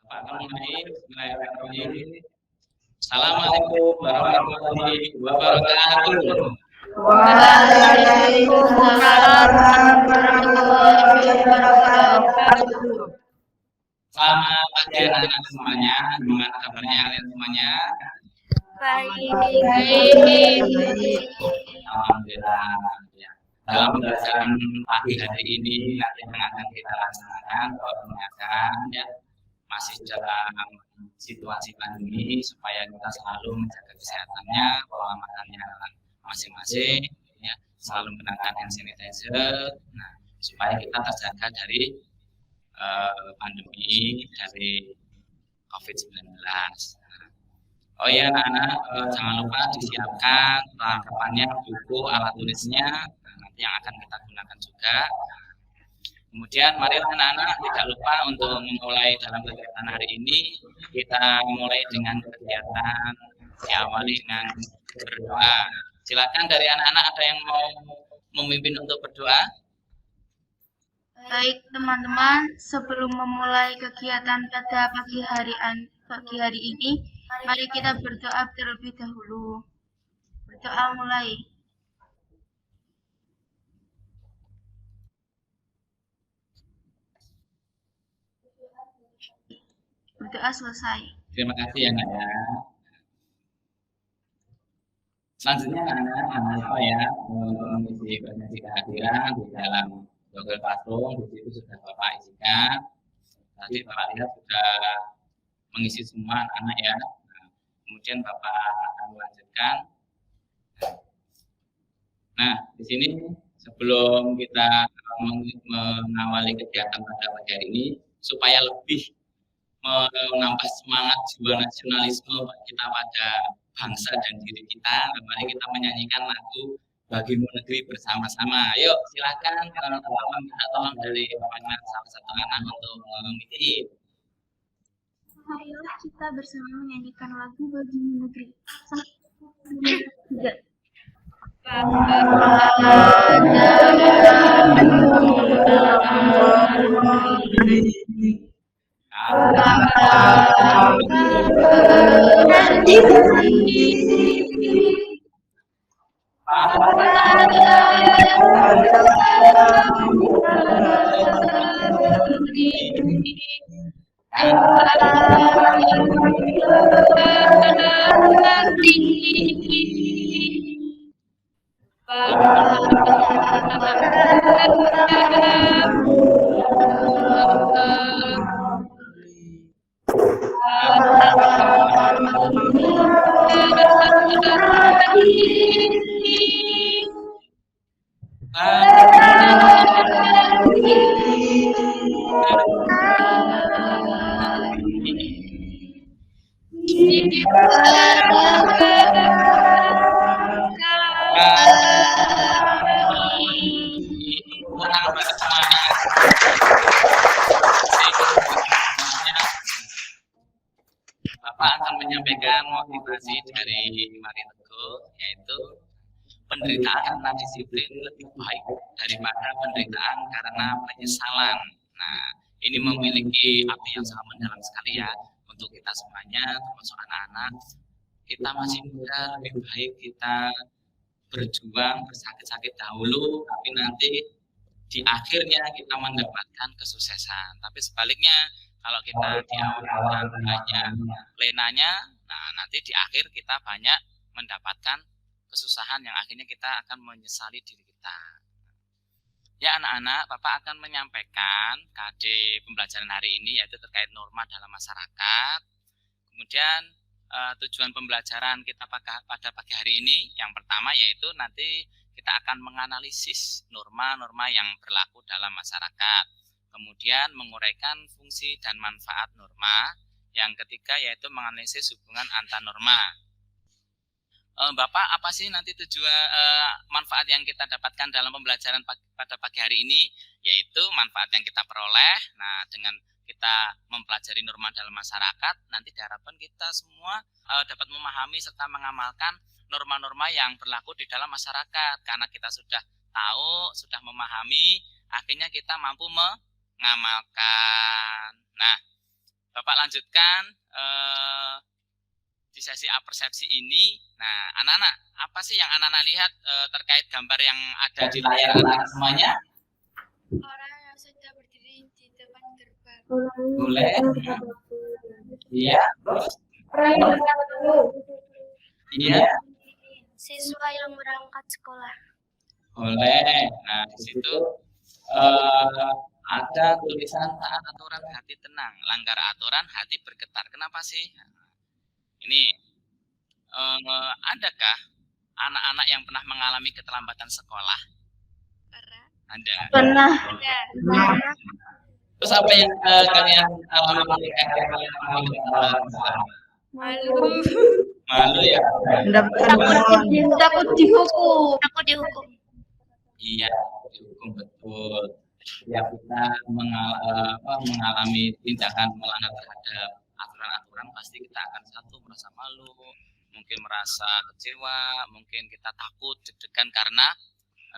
Pak mulai. Bismillahirrahmanirrahim. Assalamualaikum warahmatullahi wabarakatuh. Waalaikumsalam warahmatullahi wabarakatuh. Selamat pagi anak-anak semuanya. Gimana kabarnya kalian semuanya? Baik. Alhamdulillah. Ya. Dalam pembelajaran pagi hari ini nanti yang akan kita laksanakan pengajaran ya masih dalam situasi pandemi supaya kita selalu menjaga kesehatannya, pola makannya masing-masing, ya, selalu menggunakan hand sanitizer. Nah, supaya kita terjaga dari pandemi dari COVID-19. Oh ya anak-anak, jangan lupa disiapkan perlengkapannya, buku, alat tulisnya, nanti yang akan kita gunakan juga. Kemudian mari anak-anak tidak lupa untuk memulai dalam kegiatan hari ini. Kita mulai dengan kegiatan diawali dengan berdoa. Silakan dari anak-anak ada yang mau memimpin untuk berdoa? Baik teman-teman, sebelum memulai kegiatan pada pagi hari ini, mari kita berdoa terlebih dahulu. Berdoa mulai. Berdoa selesai. Terima kasih ya Nak ya. Selanjutnya anak-anak jangan lupa ya untuk mengisi presentasi kehadiran di dalam Google Classroom. Di situ sudah Bapak isikan. Tadi Bapak lihat sudah mengisi semua anak-anak ya. Nah, kemudian Bapak akan melanjutkan. Nah, di sini sebelum kita mengawali kegiatan pada pagi hari ini, supaya lebih menambah semangat jiwa nasionalisme kita pada bangsa dan diri kita, mari kita menyanyikan lagu Bagimu Negeri bersama-sama. Yuk, silakan teman-teman minta tolong dari salah satu anak untuk mengikuti. Marilah kita bersama menyanyikan lagu Bagimu Negeri. Penderitaan karena disiplin lebih baik daripada penderitaan karena penyesalan. Nah, ini memiliki arti yang sangat mendalam sekali ya untuk kita semuanya, termasuk anak-anak. Kita masih muda, lebih baik kita berjuang bersakit-sakit dahulu, tapi nanti di akhirnya kita mendapatkan kesuksesan. Tapi sebaliknya, kalau kita di awal banyak lenanya, nah nanti di akhir kita banyak mendapatkan kesusahan yang akhirnya kita akan menyesali diri kita. Ya anak-anak, Bapak akan menyampaikan KD pembelajaran hari ini yaitu terkait norma dalam masyarakat. Kemudian tujuan pembelajaran kita pada pagi hari ini yang pertama yaitu nanti kita akan menganalisis norma-norma yang berlaku dalam masyarakat. Kemudian menguraikan fungsi dan manfaat norma. Yang ketiga yaitu menganalisis hubungan antar norma. Bapak, apa sih nanti tujuan manfaat yang kita dapatkan dalam pembelajaran pada pagi hari ini? Yaitu manfaat yang kita peroleh. Nah, dengan kita mempelajari norma dalam masyarakat, nanti diharapkan kita semua dapat memahami serta mengamalkan norma-norma yang berlaku di dalam masyarakat. Karena kita sudah tahu, sudah memahami, akhirnya kita mampu mengamalkan. Nah, Bapak lanjutkan di sesi apersepsi ini. Nah, anak-anak, apa sih yang anak-anak lihat terkait gambar yang ada di layar anak semuanya? Orang yang sudah berdiri di depan gerbang. Boleh. Iya. Terus? Iya. Siswa yang berangkat sekolah. Boleh. Nah, di situ ada tulisan taat aturan hati tenang, langgar aturan hati bergetar. Kenapa sih? Ini adakah anak-anak yang pernah mengalami keterlambatan sekolah? Ada. Pernah. Terus apa yang kalian alami? Malu. Malu ya? Takut dihukum. Aku dihukum. Iya, dihukum betul. Ya kita mengalami tindakan melanggar terhadap aturan-aturan, pasti kita akan satu merasa malu, mungkin merasa kecewa, mungkin kita takut, deg-degan karena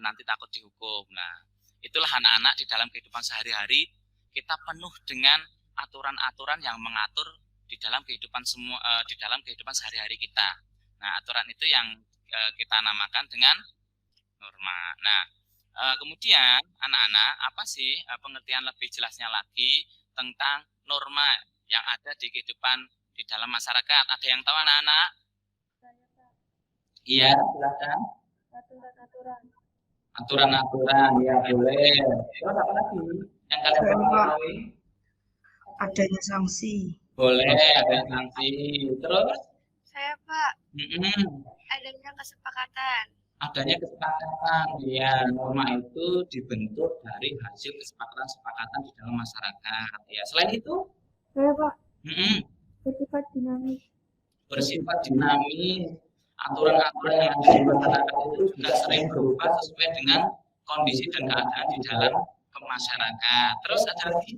nanti takut dihukum. Nah, itulah anak-anak di dalam kehidupan sehari-hari kita penuh dengan aturan-aturan yang mengatur di dalam kehidupan di dalam kehidupan sehari-hari kita. Nah, aturan itu yang kita namakan dengan norma. Nah, kemudian anak-anak, apa sih pengertian lebih jelasnya lagi tentang norma yang ada di kehidupan di dalam masyarakat? Ada yang tahu anak-anak? Iya, silakan. Aturan-aturan, ya boleh. Terus apa lagi yang kalian ketahui? Adanya sanksi. Boleh, ada sanksi. Terus? Saya, Pak. Mm-mm. Adanya kesepakatan. Adanya kesepakatan, ya norma itu dibentuk dari hasil kesepakatan di dalam masyarakat. Ya selain itu, Saya, Pak. bersifat dinamis. Aturan-aturan yang ada di masyarakat itu sudah sering berubah sesuai dengan kondisi dan keadaan di dalam masyarakat. Terus ada lagi?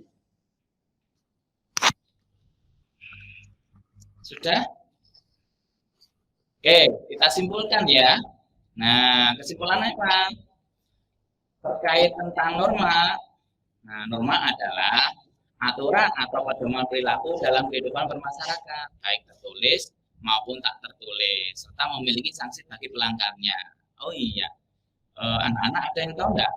Sudah? Oke, kita simpulkan ya. Nah, kesimpulannya apa? Terkait tentang norma. Nah, norma adalah aturan atau pedoman perilaku dalam kehidupan bermasyarakat, baik tertulis maupun tak tertulis, serta memiliki sanksi bagi pelanggarnya. Oh iya, anak-anak ada yang tahu nggak?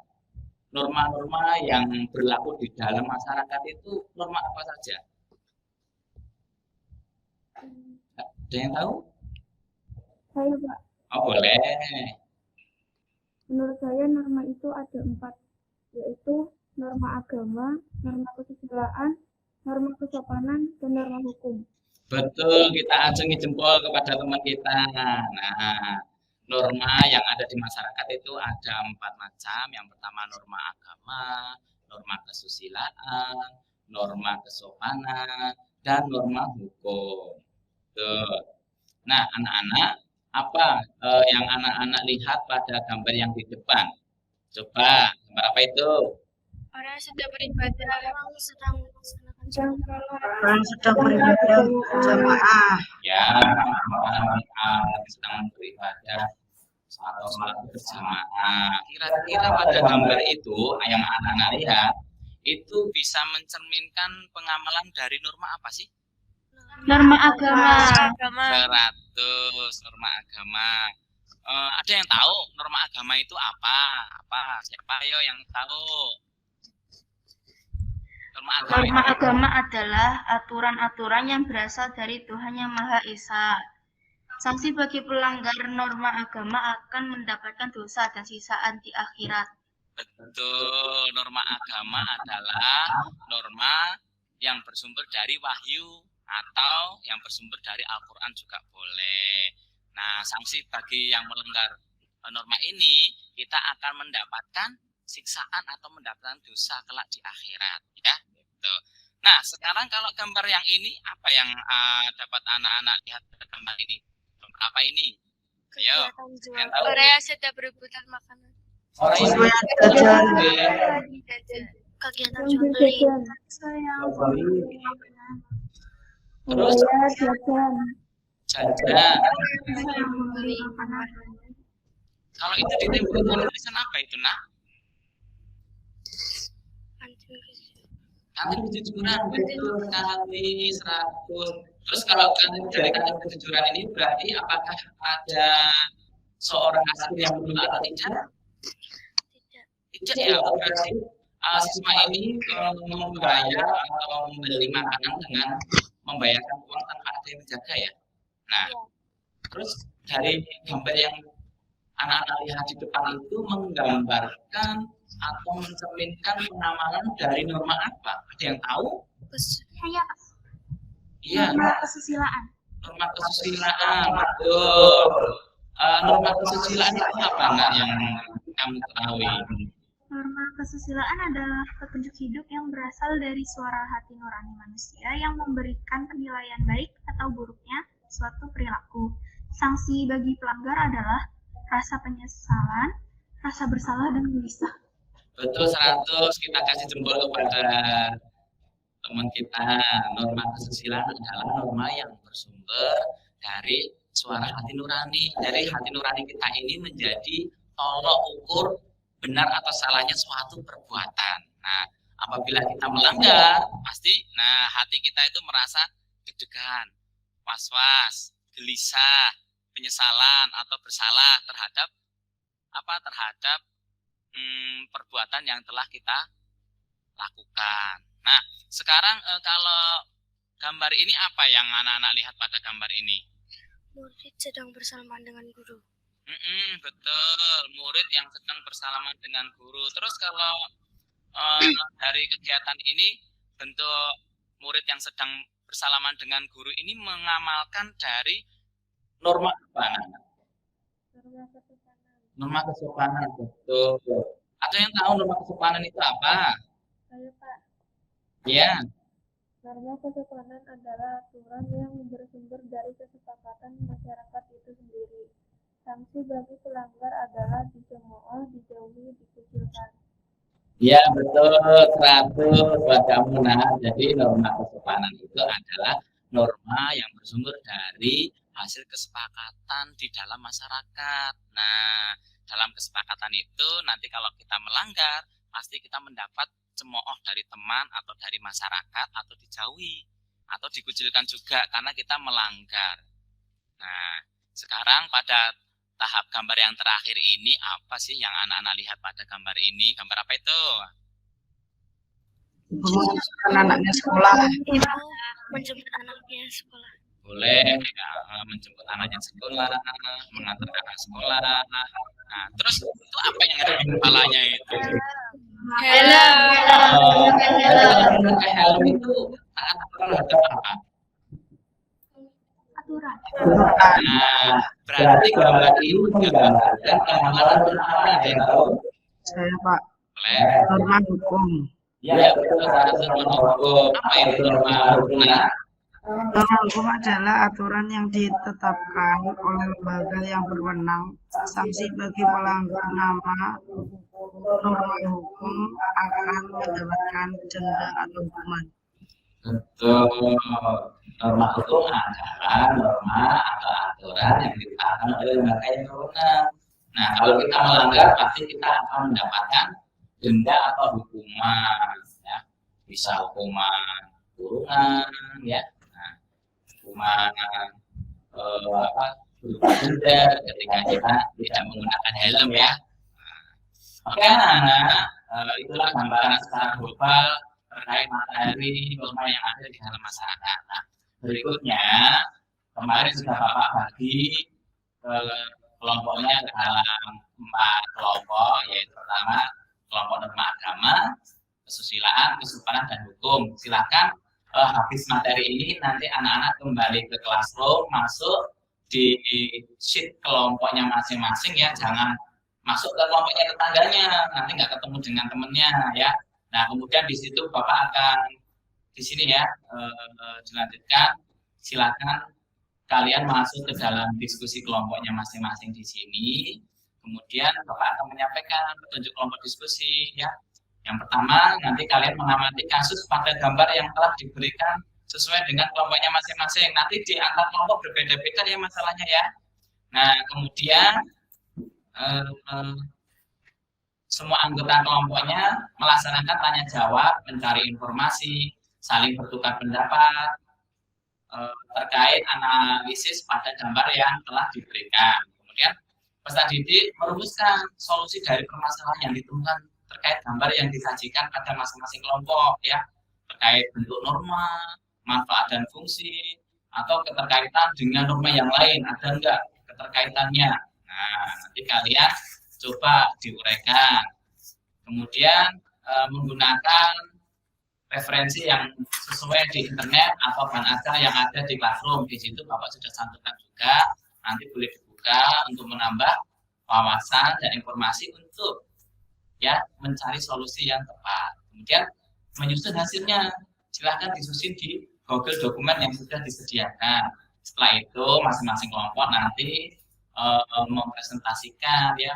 Norma-norma yang berlaku di dalam masyarakat itu norma apa saja? Ada yang tahu? Saya, Pak. Oh, boleh. Menurut saya norma itu ada 4, yaitu norma agama, norma kesusilaan, norma kesopanan, dan norma hukum. Betul, kita acungi jempol kepada teman kita. Nah, norma yang ada di masyarakat itu ada 4 macam. Yang pertama norma agama, norma kesusilaan, norma kesopanan, dan norma hukum. Tuh. Nah, anak-anak, apa yang anak-anak lihat pada gambar yang di depan? Coba, gambar apa itu? Orang sedang beribadah, orang sedang melaksanakan sholat. Orang sedang beribadah berjamaah. Ya, orang sedang beribadah atau sholat berjamaah. Kira-kira pada gambar itu yang anak-anak lihat itu bisa mencerminkan pengamalan dari norma apa sih? Norma agama. 100 norma agama. Ada yang tahu norma agama itu apa? Apa? Siapa yo yang tahu? Norma agama adalah aturan-aturan yang berasal dari Tuhan Yang Maha Esa. Sanksi bagi pelanggar norma agama akan mendapatkan dosa dan siksaan di akhirat. Betul, norma agama adalah norma yang bersumber dari wahyu atau yang bersumber dari Al-Quran juga boleh. Nah, sanksi bagi yang melanggar norma ini, kita akan mendapatkan siksaan atau mendapatkan dosa kelak di akhirat, ya. Gitu. Nah, sekarang kalau gambar yang ini, apa yang dapat anak-anak lihat pada gambar ini? Gambar apa ini? Ayo, yang tahu? Korea sedang berebutan makanan. Orang Siswa ini yang jajan. Kegiatan jual beli. Terus jajan. Kalau itu ditembus tulisan apa itu, Nak? Kantin kejujuran, betul sekali, 100. Terus kalau dari kantin kejujuran ini berarti apakah ada seorang askul yang betul atau tidak? Tidak ya, berarti siswa ini membayar atau membeli makanan dengan membayarkan uang tanpa ada yang menjaga ya. Nah, terus dari gambar yang anak-anak lihat di depan itu menggambarkan atau mencerminkan penamalan dari norma apa? Ada yang tahu? Saya Iya, norma kesusilaan. norma kesusilaan, betul. Norma kesusilaan itu apa enggak yang kamu ketahui? Norma kesusilaan adalah petunjuk hidup yang berasal dari suara hati nurani manusia yang memberikan penilaian baik atau buruknya suatu perilaku. Sanksi bagi pelanggar adalah rasa penyesalan, rasa bersalah, dan gelisah. Betul, 100. Kita kasih jempol kepada teman kita. Norma kesusilaan adalah norma yang bersumber dari suara hati nurani. Dari hati nurani kita ini menjadi tolok ukur benar atau salahnya suatu perbuatan. Nah, apabila kita melanggar, pasti hati kita itu merasa deg-degan, was-was, gelisah, penyesalan atau bersalah terhadap perbuatan yang telah kita lakukan. Nah, sekarang kalau gambar ini apa yang anak-anak lihat pada gambar ini? Murid sedang bersalaman dengan guru. Betul, murid yang sedang bersalaman dengan guru. Terus kalau dari kegiatan ini, bentuk murid yang sedang bersalaman dengan guru ini mengamalkan dari norma apa? Norma kesopanan, betul. Ada yang tahu norma kesopanan itu apa? Saya Pak, Ya, norma kesopanan adalah aturan yang bersumber dari kesepakatan masyarakat itu sendiri. Sanksi bagi pelanggar adalah dicemooh, dijauhi, dikucilkan. ya betul, 100 buat kamu. Nah, jadi norma kesopanan itu adalah norma yang bersumber dari hasil kesepakatan di dalam masyarakat. Nah, dalam kesepakatan itu nanti kalau kita melanggar, pasti kita mendapat cemooh dari teman atau dari masyarakat atau dijauhi atau dikucilkan juga karena kita melanggar. Nah, sekarang pada tahap gambar yang terakhir ini apa sih yang anak-anak lihat pada gambar ini? Gambar apa itu? Mengantarkan anaknya sekolah. Menjemput anaknya sekolah. Boleh ya, menjemput anaknya sekolah, mengantarkan anak sekolah. Nah, terus itu apa yang ada di kepalanya itu? Helm itu taat terhadap apa? Aturan. Nah, berarti gambar ini menggambarkan penamalan pertama ada yang tahu? Saya Pak, Boleh. norma hukum. Ya, betul. Norma hukum. Apa itu norma hukum? Norma hukum adalah aturan yang ditetapkan oleh lembaga yang berwenang. Sanksi bagi pelanggar norma hukum akan mendapatkan denda atau hukuman. Betul. Norma hukum adalah norma atau aturan yang ditetapkan oleh lembaga yang berwenang. Nah, kalau kita melanggar, pasti kita akan mendapatkan denda atau hukuman. Ya. Bisa hukuman kurungan, ya. Nah, hukuman berupa denda ketika kita tidak menggunakan helm, ya. Oke, anak-anak, itulah gambaran secara global terkait materi norma yang ada di dalam masyarakat. Nah, berikutnya, kemarin sudah Bapak bagi kelompoknya ke dalam 4 kelompok, yaitu pertama kelompok norma agama, kesusilaan, kesopanan, dan hukum. Silakan habis materi ini nanti anak-anak kembali ke classroom, masuk di sheet kelompoknya masing-masing ya, jangan masuk ke kelompoknya tetangganya, nanti nggak ketemu dengan temennya ya. Nah, kemudian di situ Bapak akan di sini ya dilanjutkan. Silakan kalian masuk ke dalam diskusi kelompoknya masing-masing di sini. Kemudian Bapak akan menyampaikan petunjuk kelompok diskusi ya. Yang pertama, nanti kalian mengamati kasus pada gambar yang telah diberikan sesuai dengan kelompoknya masing-masing. Nanti di antar kelompok berbeda-beda ya masalahnya ya. Nah, kemudian semua anggota kelompoknya melaksanakan tanya jawab, mencari informasi, saling bertukar pendapat terkait analisis pada gambar yang telah diberikan. Kemudian peserta didik merumuskan solusi dari permasalahan yang ditemukan terkait gambar yang disajikan pada masing-masing kelompok, ya, terkait bentuk norma, manfaat dan fungsi, atau keterkaitan dengan norma yang lain, ada enggak keterkaitannya. Nah, nanti kalian coba diuraikan. Kemudian menggunakan referensi yang sesuai di internet atau bahan ajar yang ada di Classroom. Di situ Bapak sudah cantumkan juga, nanti boleh dibuka untuk menambah wawasan dan informasi untuk ya mencari solusi yang tepat. Kemudian menyusun hasilnya, silahkan disusun di Google dokumen yang sudah disediakan. Setelah itu masing-masing kelompok nanti mempresentasikan ya,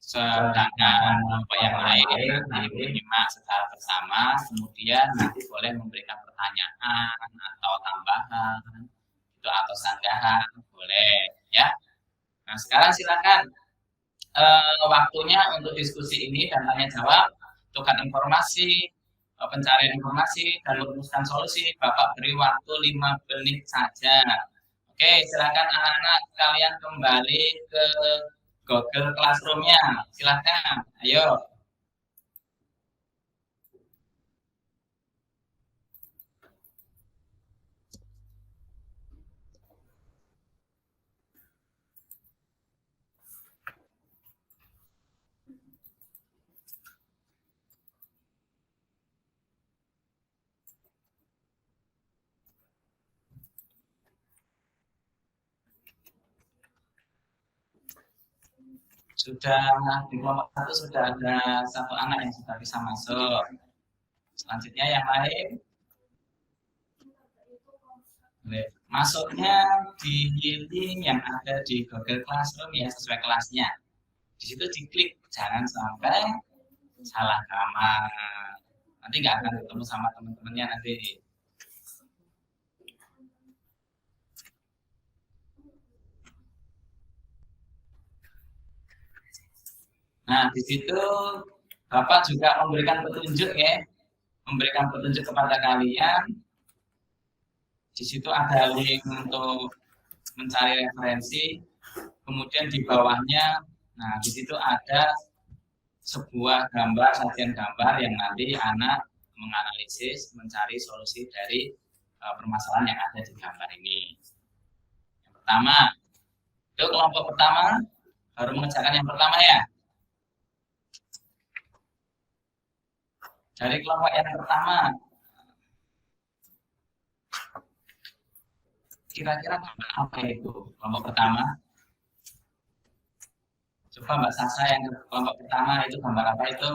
sedangkan kelompok yang lain nanti menyimak secara bersama, kemudian nanti boleh memberikan pertanyaan atau tambahan itu atau sanggahan boleh ya. Nah sekarang silakan waktunya untuk diskusi ini dan tanya jawab, tukar informasi, pencarian informasi dan merumuskan solusi. Bapak beri waktu 5 menit saja. Oke, silakan anak-anak kalian kembali ke Google Classroom-nya. Silakan, ayo. Sudah di kelompok 1 sudah ada 1 anak yang sudah bisa masuk. Selanjutnya yang lain. Masuknya di link yang ada di Google Classroom ya, sesuai kelasnya. Di situ diklik, jangan sampai salah kamar. Nanti nggak akan ketemu sama teman-temannya nanti. Nah, di situ Bapak juga memberikan petunjuk ya, memberikan petunjuk kepada kalian. Di situ ada link untuk mencari referensi. Kemudian di bawahnya, nah di situ ada sebuah gambar, sajian gambar yang nanti anak menganalisis, mencari solusi dari permasalahan yang ada di gambar ini. Yang pertama, itu kelompok pertama baru mengerjakan yang pertama ya. Dari kelompok yang pertama, kira-kira apa itu kelompok pertama? Coba Mbak Sasa yang kelompok pertama itu gambar apa itu?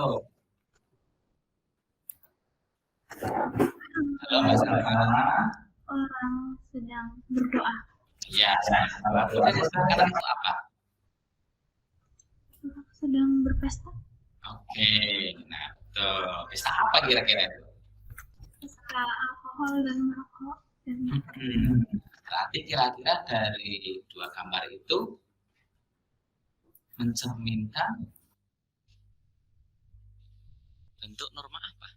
Halo Mbak Sasa. Orang sedang berdoa. Iya, berdoa sekarang itu apa? Sedang berpesta. Oke, nah betul. Pesta apa kira-kira itu? Pesta alkohol dan merokok. Berarti kira-kira dari 2 gambar itu mencerminkan bentuk norma apa?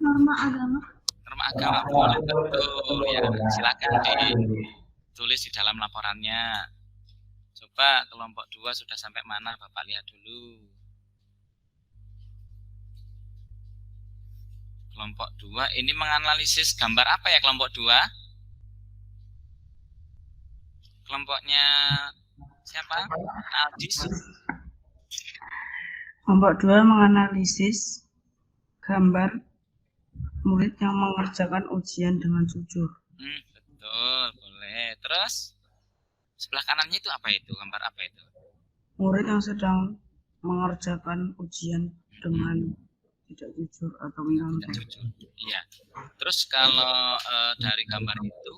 Norma agama. Norma agama boleh betul ya. Silakan ditulis di dalam laporannya. Coba kelompok 2 sudah sampai mana Bapak lihat dulu. Kelompok 2 ini menganalisis gambar apa ya kelompok 2? Kelompoknya siapa? Aldis. Kelompok 2 menganalisis gambar murid yang mengerjakan ujian dengan jujur. Betul, boleh. Terus sebelah kanannya itu apa itu? Gambar apa itu? Murid yang sedang mengerjakan ujian dengan tidak jujur atau menyontek. Iya. Terus kalau dari gambar itu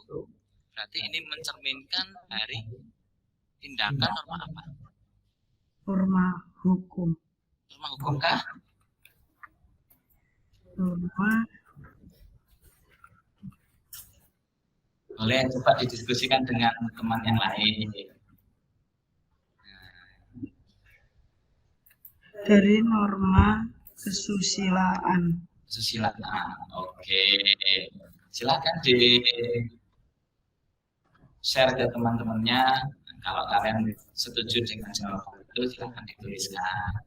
berarti ini mencerminkan dari tindakan norma apa? Norma hukum. Norma hukum kah? Boleh coba didiskusikan dengan teman yang lain. Dari norma kesusilaan. Kesusilaan. Oke. Silakan di share ke teman-temannya. Kalau kalian setuju dengan jawaban itu, silakan dituliskan.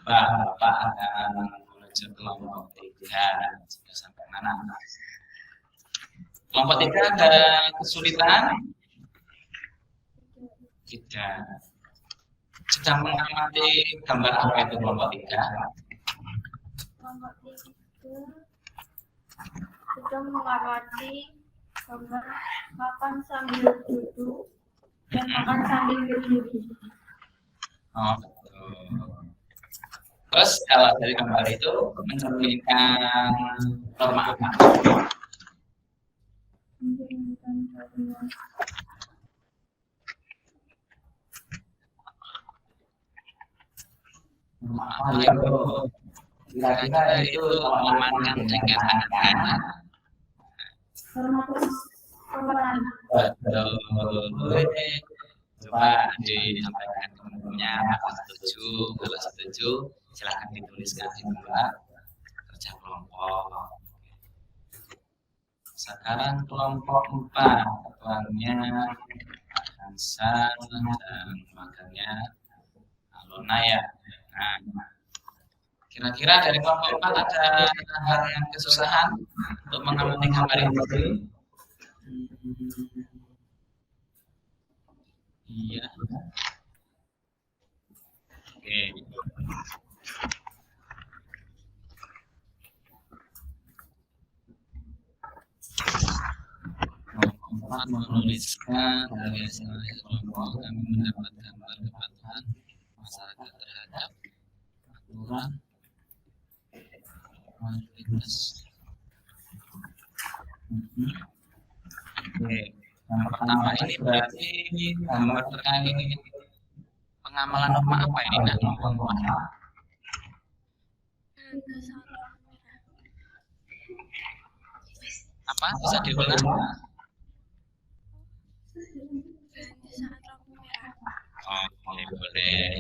Bapak akan menuju kelompok 3. Sudah sampai mana? Kelompok 3 ada kesulitan? Tidak. Sedang mengamati gambar apa itu kelompok 3? Kelompok 3 sedang mengamati gambar makan sambil duduk dan makan sambil berdiri. Oh, betul. Terus kalau dari gambar itu mencerminkan norma apa? Mencerminkan norma apa itu? Kira-kira itu mengamankan dengan anak-anak. pemeran. Betul. Coba disampaikan teman-temannya apa setuju. Kalau setuju, silahkan dituliskan di gambar kerja kelompok. Sekarang kelompok 4, ketuanya Hansan dan wakilnya Alona ya. Nah, kira-kira dari kelompok 4 ada hal yang kesusahan untuk mengamati gambar ini? Iya. Oke. Kelompok 4 menuliskan dari hasil kelompok kami mendapat gambar kepatuhan masyarakat terhadap aturan kualitas. Oke, yang pertama ini berarti gambar terkait pengamalan norma apa ini? Nah, kelompok 4. Apa? Bisa diulang? Oke, boleh.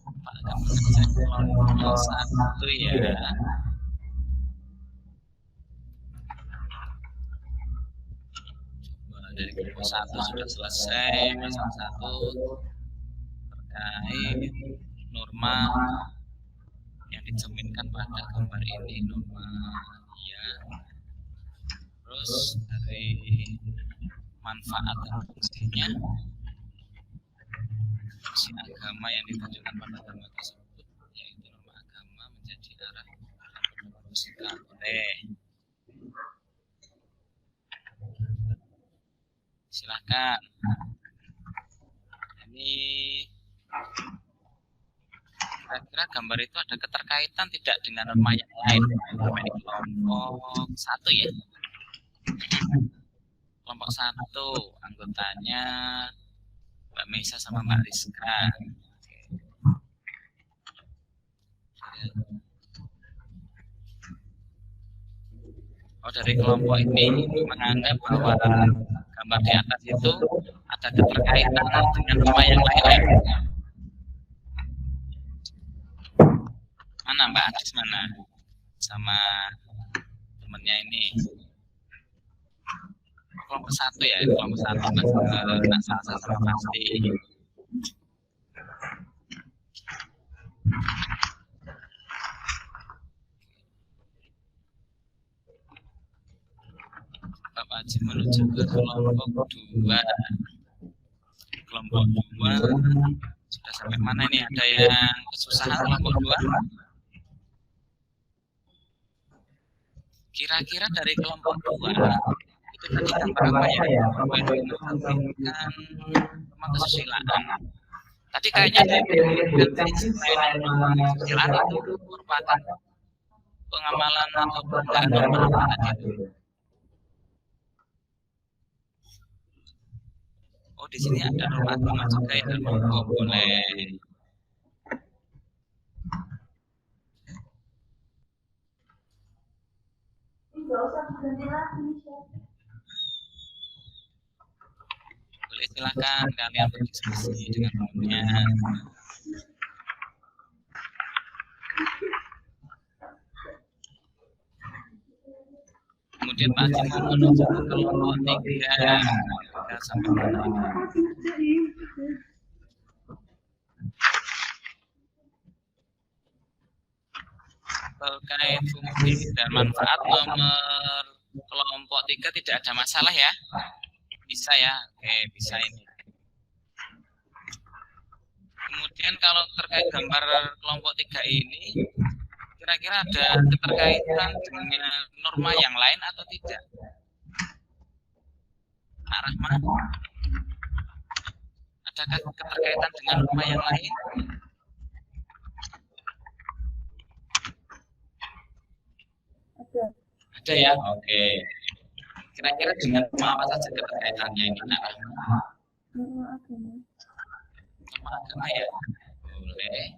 Pada mengerjakan kelompok 1 ya. Dari kelompok 1 sudah selesai. Pasal 1 terkait norma yang dicerminkan pada gambar ini, norma ya. Terus dari manfaat dan fungsinya, fungsi agama yang ditunjukkan pada gambar tersebut, yaitu norma agama menjadi arah dan bersikap. Boleh. Silakan. Ini kira-kira gambar itu ada keterkaitan tidak dengan norma yang lain? Di kelompok 1 ya. Kelompok 1 anggotanya Mbak Meisa sama Mbak Rizka. Oh, dari kelompok ini menganggap bahwa gambar di atas itu ada keterkaitan dengan norma yang lain. Mana Mbak Adis mana? Sama temennya ini. Kelompok 1 ya, kelompok 1 Mbak Salsa sama pasti. Bapak Haji menuju ke kelompok 2. Kelompok 2 sudah sampai mana ini? Ada yang kesusahan kelompok 2? Kira-kira dari kelompok 2 itu tadi gambar apa ya? Gambar itu menampilkan norma kesusilaan. Tadi kayaknya selain norma kesusilaan itu merupakan pengamalan atau pelanggaran norma apa tadi? Oh, di sini ada norma agama juga ya, oh, boleh. Boleh silakan kalian berdiskusi dengan temannya. Kemudian Pak Haji mau menuju ke kelompok 3 sampai mana ini? Terkait fungsi dan manfaat nomor kelompok 3 tidak ada masalah ya? Bisa ya? Oke, bisa ini. Kemudian kalau terkait gambar kelompok 3 ini, kira-kira ada keterkaitan dengan norma yang lain atau tidak? Pak Rahman, adakah keterkaitan dengan norma yang lain? Ada ya? Oke. Kira-kira dengan norma apa saja keterkaitannya ini, Pak Rahman? Norma agama ya? Boleh.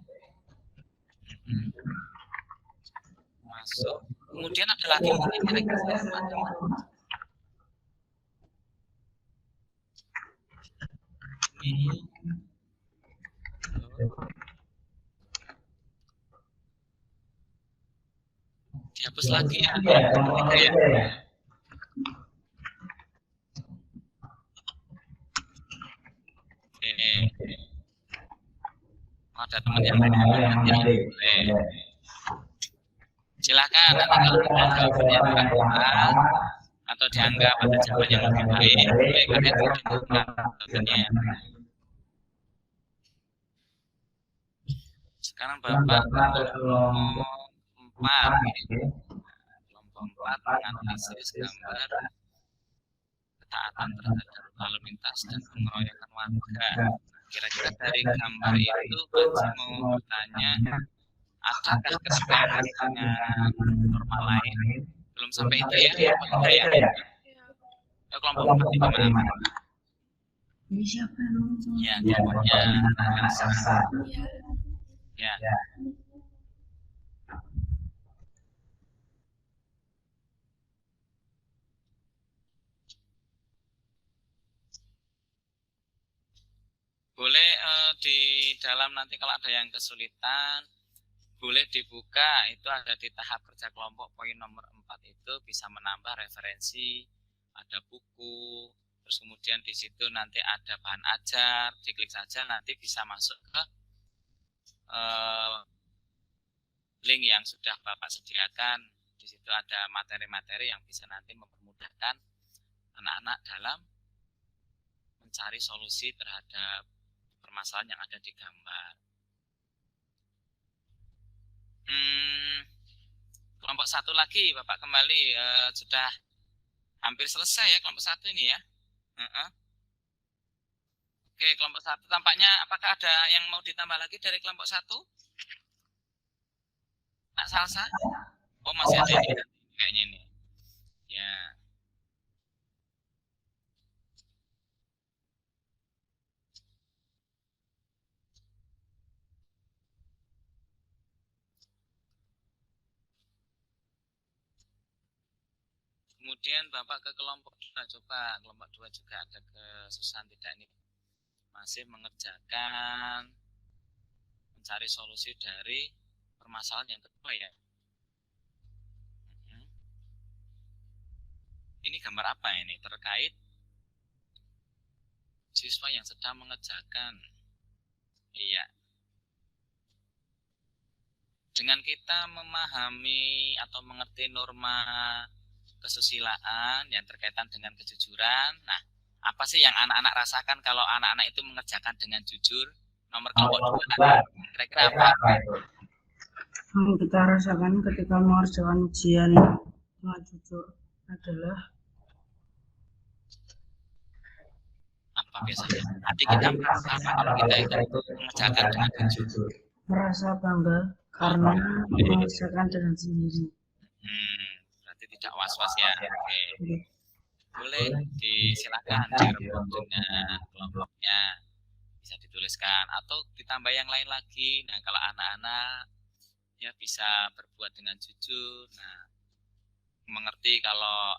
Masuk. Kemudian ada lagi mungkin kira-kira norma agama. Ini. Dihapus lagi ya. Oke. Ada teman yang boleh. Silakan nanti kalau ada jawabannya kurang tepat atau dianggap ada jawaban yang lebih baik, boleh kalian buka jawabannya. Sekarang Bapak kelompok 4 kelompok 4 menganalisis gambar ketaatan terhadap lalu lintas dan pengeroyokan warga. Kira-kira dari gambar itu Pak Haji mau bertanya, adakah keterkaitan dengan norma lain? Belum sampai itu ya, kelompok 3 ya? Kelompok 4 itu mana? Ini siapa yang Ya, kelompoknya ya. Boleh di dalam nanti kalau ada yang kesulitan, boleh dibuka, itu ada di tahap kerja kelompok poin nomor 4 itu bisa menambah referensi, ada buku, terus kemudian di situ nanti ada bahan ajar, diklik saja nanti bisa masuk ke link yang sudah Bapak sediakan. Di situ ada materi-materi yang bisa nanti mempermudahkan anak-anak dalam mencari solusi terhadap permasalahan yang ada di gambar. Kelompok 1 lagi, Bapak kembali sudah hampir selesai ya kelompok 1 ini ya. Oke, kelompok 1 tampaknya apakah ada yang mau ditambah lagi dari kelompok 1? Nak Salsa? Oh, masih ada ini kayaknya ini. Ya. Kemudian Bapak ke kelompok 2, coba kelompok 2 juga ada kesusahan tidak ini. Masih mengerjakan mencari solusi dari permasalahan yang kedua ya. Ini gambar apa ini? Terkait siswa yang sedang mengerjakan. Iya. Dengan kita memahami atau mengerti norma kesusilaan yang terkaitan dengan kejujuran. Nah, apa sih yang anak-anak rasakan kalau anak-anak itu mengerjakan dengan jujur? Nomor kelompok 2. Kira-kira apa? Yang kita rasakan ketika mengerjakan ujian dengan jujur adalah apa biasanya? Hati kita merasa apa kalau kita itu mengerjakan dengan jujur? merasa bangga karena mengerjakan dengan sendiri. Berarti tidak was-was ya. Oke. Boleh disilakan direpot dengan kelompoknya, bisa dituliskan atau ditambah yang lain lagi. Nah, kalau anak-anak ya bisa berbuat dengan jujur. Nah, mengerti kalau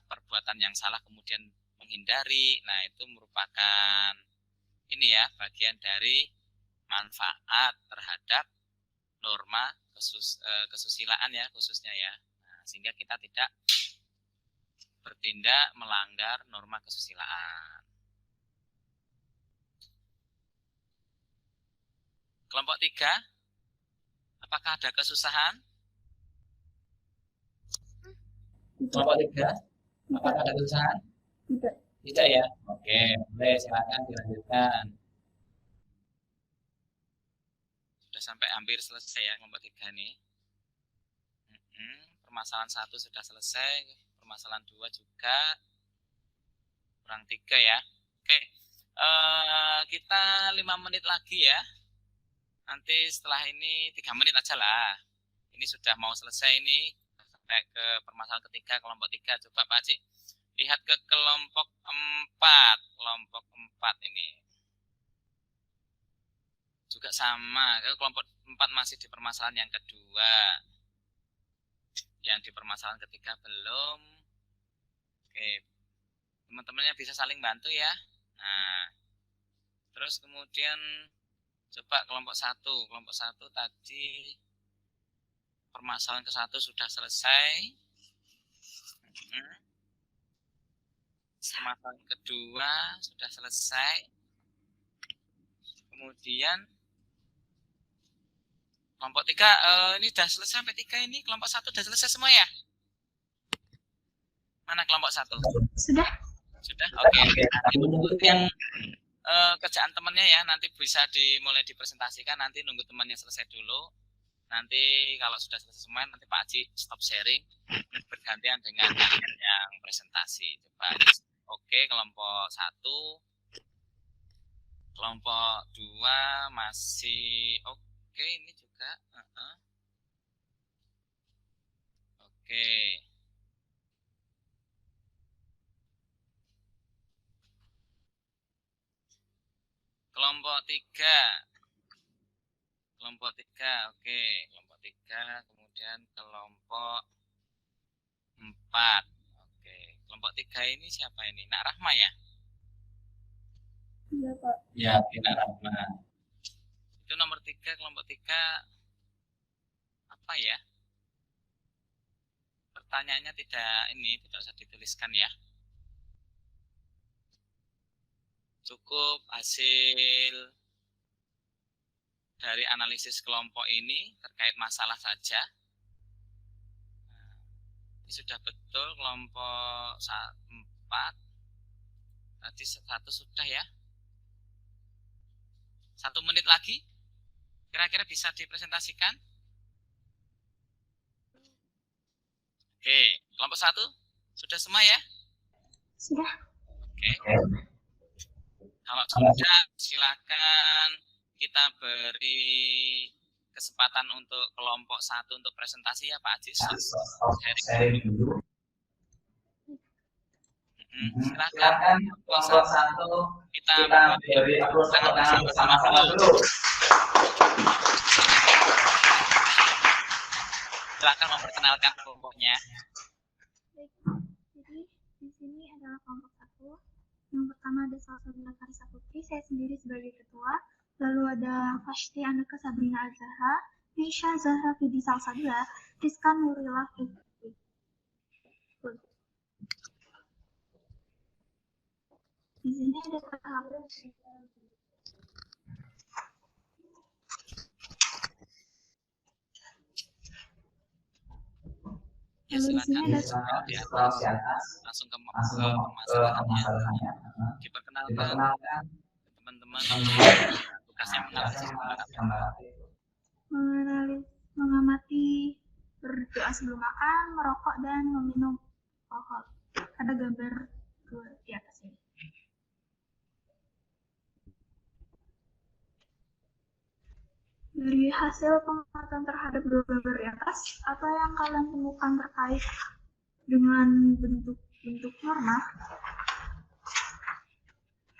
perbuatan yang salah kemudian menghindari. Nah, itu merupakan ini ya, bagian dari manfaat terhadap norma kesusilaan ya, khususnya ya. Nah, sehingga kita tidak bertindak melanggar norma kesusilaan. Kelompok 3, apakah ada kesusahan? Kelompok 3, apakah ada kesusahan? Tidak. Tidak ya? Oke, boleh, silakan dilanjutkan. Sudah sampai hampir selesai ya kelompok 3 nih. Permasalahan 1 sudah selesai, permasalahan 2 juga. Kurang 3 ya. Oke, kita 5 menit lagi ya. Nanti setelah ini 3 menit aja lah. Ini sudah mau selesai ini. Sampai ke permasalahan ketiga, kelompok 3. Coba Pak Haji lihat ke kelompok 4. Kelompok 4 ini juga sama. Kelompok 4 masih di permasalahan yang kedua. Yang di permasalahan ketiga belum. Oke, teman-temannya bisa saling bantu ya. Nah, terus kemudian coba kelompok 1. Kelompok 1 tadi permasalahan ke-1 sudah selesai. Permasalahan kedua sudah selesai. Kemudian kelompok 3 ini sudah selesai sampai 3 ini. Kelompok 1 sudah selesai semua ya? Mana kelompok 1? Sudah. Sudah? Oke. Nanti menunggu yang kerjaan temannya ya. Nanti bisa dimulai dipresentasikan. Nanti nunggu temannya selesai dulu. Nanti kalau sudah selesai semua, nanti Pak Haji stop sharing. Bergantian dengan yang presentasi. Coba. Oke, kelompok 1. Kelompok 2 masih oke, ini juga. Oke. Kelompok 3. Kelompok 3, oke. Kelompok 3, kemudian kelompok 4. Oke. Kelompok 3 ini siapa ini? Nak Rahma ya? Iya, Pak. Ya, Nak Rahma. Itu nomor 3, kelompok 3 apa ya? Pertanyaannya tidak usah dituliskan ya. Cukup hasil dari analisis kelompok ini terkait masalah saja. Ini sudah betul kelompok 4. Tadi 1 sudah ya. 1 menit lagi. Kira-kira bisa dipresentasikan? Oke, kelompok 1 sudah semua ya? Sudah. Oke. Kalau sudah, silakan kita beri kesempatan untuk kelompok 1 untuk presentasi ya Pak Haji. Sharing dulu. Silakan kelompok 1 kita beri tangan bersama-sama dulu. Silakan memperkenalkan kelompoknya. Jadi di sini adalah kelompok 1. Yang pertama ada Salsabila Karisa Putri, saya sendiri sebagai ketua. Lalu ada Fashti Anaka Sabrina Azhara, Nisha Zahra Fidi Salsabila, Rizka Nurila Fitri. Di sini ada tahap Ya, silakan ya, langsung ke permasalahannya. Diperkenalkan teman-teman tugasnya mengamati berdoa sebelum makan, merokok dan meminum alkohol. Ada gambar di atas ini. Dari hasil pengamatan terhadap dua gambar di atas, apa yang kalian temukan terkait dengan bentuk norma?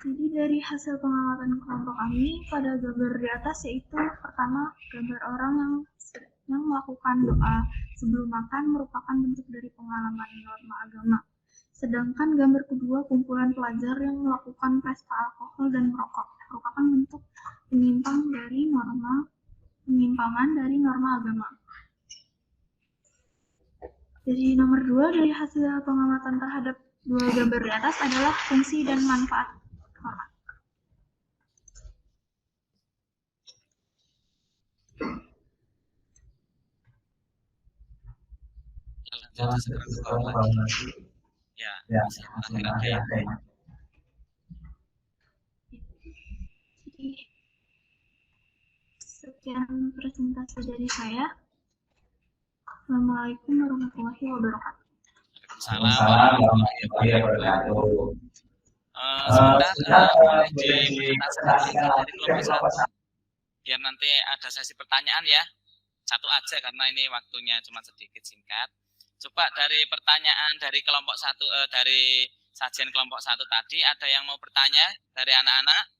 Jadi dari hasil pengamatan kelompok kami pada gambar di atas, yaitu pertama gambar orang yang yang melakukan doa sebelum makan merupakan bentuk dari pengalaman norma agama. Sedangkan gambar kedua, kumpulan pelajar yang melakukan pesta alkohol dan merokok, merupakan bentuk penyimpangan dari norma agama. Jadi nomor 2 dari hasil pengamatan terhadap dua gambar di atas adalah fungsi dan manfaat norma. Lanjut sekarang ke bawah lagi. Ya, masih ada ya. Jadi, sekian presentasi dari saya. Assalamualaikum warahmatullahi wabarakatuh. Waalaikumsalam warahmatullahi wabarakatuh. Sebentar boleh dipresentasikan dari kelompok 1 biar nanti ada sesi pertanyaan ya. Satu aja karena ini waktunya cuma sedikit singkat. Coba dari pertanyaan dari kelompok 1 dari sajian kelompok 1 tadi ada yang mau bertanya dari anak-anak?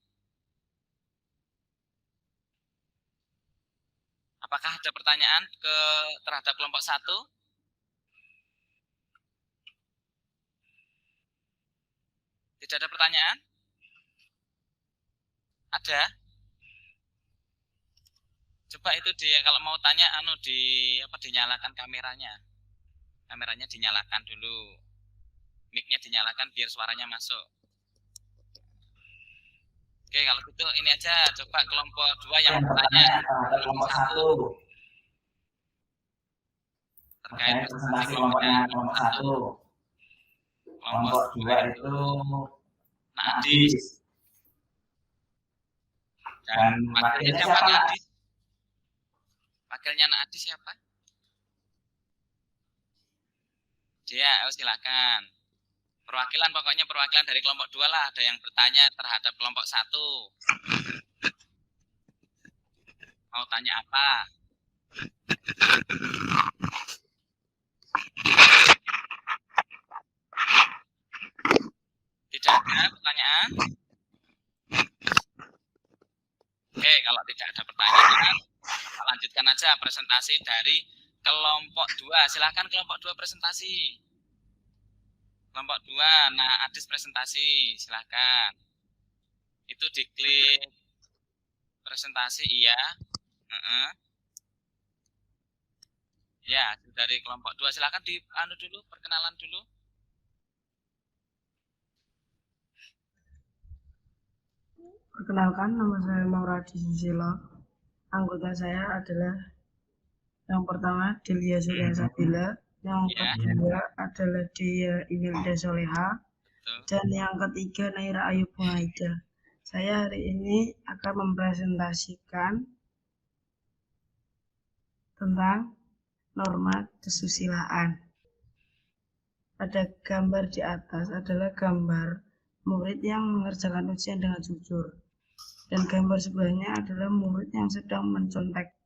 Apakah ada pertanyaan terhadap kelompok 1? Tidak ada pertanyaan? Ada? Coba itu kalau mau tanya dinyalakan kameranya. Kameranya dinyalakan dulu. Mic-nya dinyalakan biar suaranya masuk. Oke, kalau gitu ini aja coba kelompok 2 yang bertanya kelompok 1. Terkait presentasi kelompoknya kelompok 1. Kelompok 2 itu Nadis. Dan wakilnya siapa Nadis? Wakilnya Nadis siapa? Dia, silakan. Perwakilan pokoknya perwakilan dari kelompok 2 lah. Ada yang bertanya terhadap kelompok 1. Mau tanya apa? Tidak ada pertanyaan? Oke, kalau tidak ada pertanyaan, lanjutkan aja presentasi dari kelompok 2. Silakan kelompok 2 presentasi. Kelompok 2, nah Adis presentasi, silakan. Itu diklik presentasi, iya. Ya, dari kelompok 2 silakan dulu, perkenalan dulu. Perkenalkan, nama saya Mauradi Susilo. Anggota saya adalah yang pertama Delia Surya Sabila, yang kedua adalah Dia Inilda Soleha, dan yang ketiga Naira Ayub Muhaida. Saya hari ini akan mempresentasikan tentang norma kesusilaan. Pada gambar di atas adalah gambar murid yang mengerjakan ujian dengan jujur, dan gambar sebelahnya adalah murid yang sedang mencontek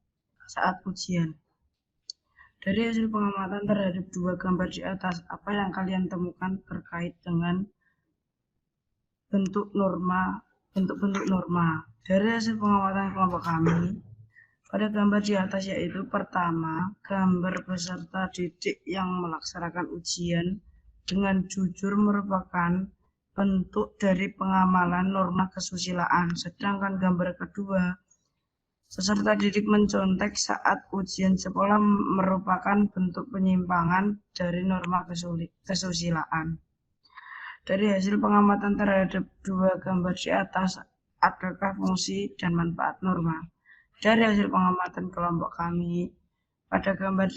saat ujian. Dari hasil pengamatan terhadap dua gambar di atas, apa yang kalian temukan terkait dengan bentuk-bentuk norma? Dari hasil pengamatan kelompok kami, pada gambar di atas yaitu pertama, gambar peserta didik yang melaksanakan ujian dengan jujur merupakan bentuk dari pengamalan norma kesusilaan. Sedangkan gambar kedua, peserta didik mencontek saat ujian sekolah merupakan bentuk penyimpangan dari norma kesusilaan. Dari hasil pengamatan terhadap dua gambar di atas, adakah fungsi dan manfaat norma? Dari hasil pengamatan kelompok kami, pada gambar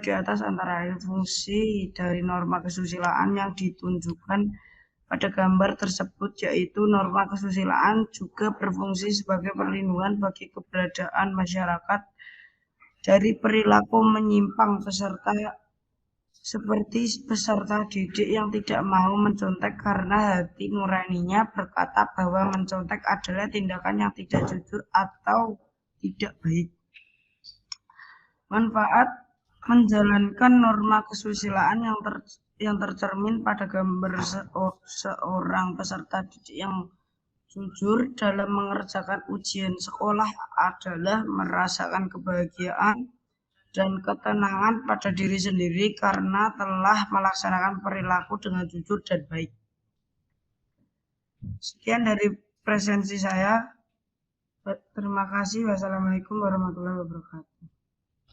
di atas antara lain fungsi dari norma kesusilaan yang ditunjukkan pada gambar tersebut yaitu norma kesusilaan juga berfungsi sebagai perlindungan bagi keberadaan masyarakat dari perilaku menyimpang peserta seperti peserta didik yang tidak mau mencontek karena hati nuraninya berkata bahwa mencontek adalah tindakan yang tidak jujur atau tidak baik. Manfaat menjalankan norma kesusilaan yang tercermin pada gambar seorang peserta didik yang Jujur dalam mengerjakan ujian sekolah adalah merasakan kebahagiaan dan ketenangan pada diri sendiri karena telah melaksanakan perilaku dengan jujur dan baik. Sekian dari presentasi saya. Terima kasih. Wassalamualaikum warahmatullahi wabarakatuh.